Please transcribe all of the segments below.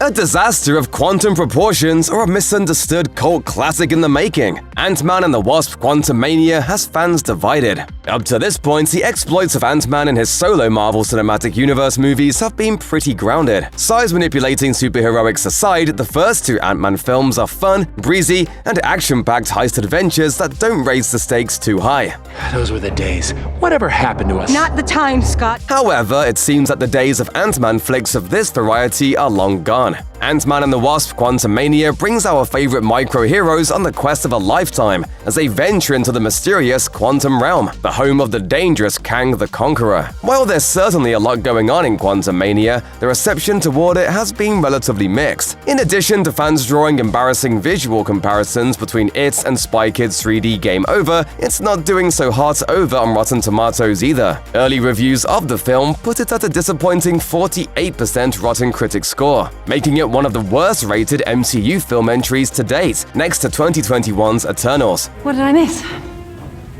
A disaster of quantum proportions or a misunderstood cult classic in the making, Antman and the Wasp: Quantumania has fans divided. Up to this point, the exploits of Antman in his solo Marvel Cinematic Universe movies have been pretty grounded. Size-manipulating superheroics aside, the first two Ant-Man films are fun, breezy, and action-packed heist adventures that don't raise the stakes too high. Those were the days. Whatever happened to us? Not the time, Scott. However, it seems that the days of Ant-Man flicks of this variety are long gone. Ant-Man and the Wasp: Quantumania brings our favorite micro-heroes on the quest of a lifetime as they venture into the mysterious quantum realm, the home of the dangerous Kang the Conqueror. While there's certainly a lot going on in Quantumania, the reception toward it has been relatively mixed. In addition to fans drawing embarrassing visual comparisons between it and Spy Kids 3D Game Over, it's not doing so hot over on Rotten Tomatoes either. Early reviews of the film put it at a disappointing 48% Rotten Critics score, making it one of the worst-rated MCU film entries to date, next to 2021's Eternals. What did I miss?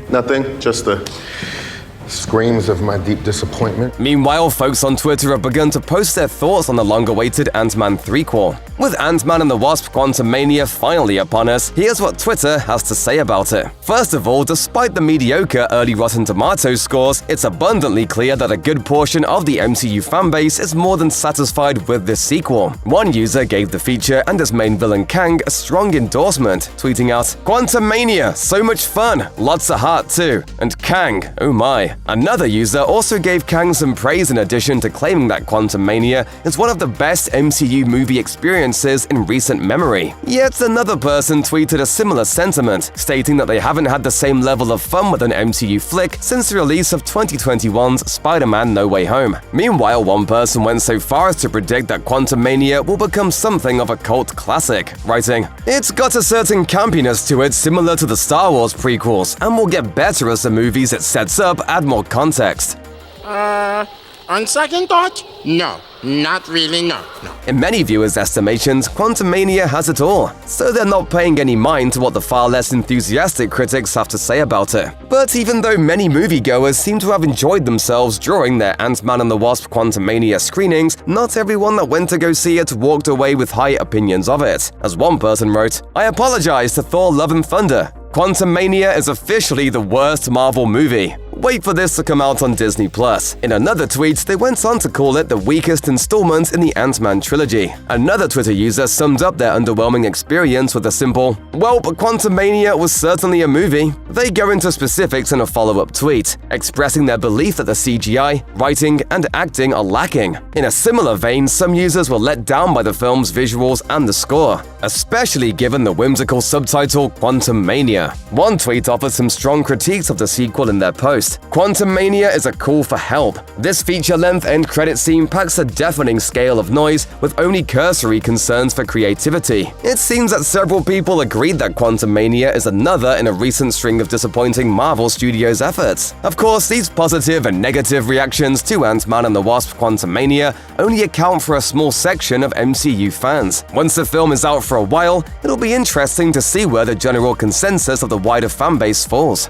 Nothing, just the screams of my deep disappointment. Meanwhile, folks on Twitter have begun to post their thoughts on the long-awaited Ant-Man threequel. With Ant-Man and the Wasp: Quantumania finally upon us, here's what Twitter has to say about it. First of all, despite the mediocre early Rotten Tomatoes scores, it's abundantly clear that a good portion of the MCU fanbase is more than satisfied with this sequel. One user gave the feature and its main villain Kang a strong endorsement, tweeting out, "Quantumania, so much fun, lots of heart too, and Kang, oh my." Another user also gave Kang some praise in addition to claiming that Quantumania is one of the best MCU movie experiences in recent memory. Yet another person tweeted a similar sentiment, stating that they haven't had the same level of fun with an MCU flick since the release of 2021's Spider-Man: No Way Home. Meanwhile, one person went so far as to predict that Quantumania will become something of a cult classic, writing, "It's got a certain campiness to it similar to the Star Wars prequels, and will get better as the movies it sets up add more context." On second thought, no. Not really, no. In many viewers' estimations, Quantumania has it all, so they're not paying any mind to what the far less enthusiastic critics have to say about it. But even though many moviegoers seem to have enjoyed themselves during their Ant-Man and the Wasp: Quantumania screenings, not everyone that went to go see it walked away with high opinions of it. As one person wrote, "I apologize to Thor: Love and Thunder. Quantumania is officially the worst Marvel movie. Wait for this to come out on Disney+." In another tweet, they went on to call it the weakest installment in the Ant-Man trilogy. Another Twitter user summed up their underwhelming experience with a simple, "Well, but Quantumania was certainly a movie." They go into specifics in a follow-up tweet, expressing their belief that the CGI, writing, and acting are lacking. In a similar vein, some users were let down by the film's visuals and the score, especially given the whimsical subtitle Quantumania. One tweet offered some strong critiques of the sequel in their post. "Quantumania is a call for help. This feature-length end credit scene packs a deafening scale of noise with only cursory concerns for creativity." It seems that several people agreed that Quantumania is another in a recent string of disappointing Marvel Studios efforts. Of course, these positive and negative reactions to Ant-Man and the Wasp: Quantumania only account for a small section of MCU fans. Once the film is out for a while, it'll be interesting to see where the general consensus of the wider fanbase falls.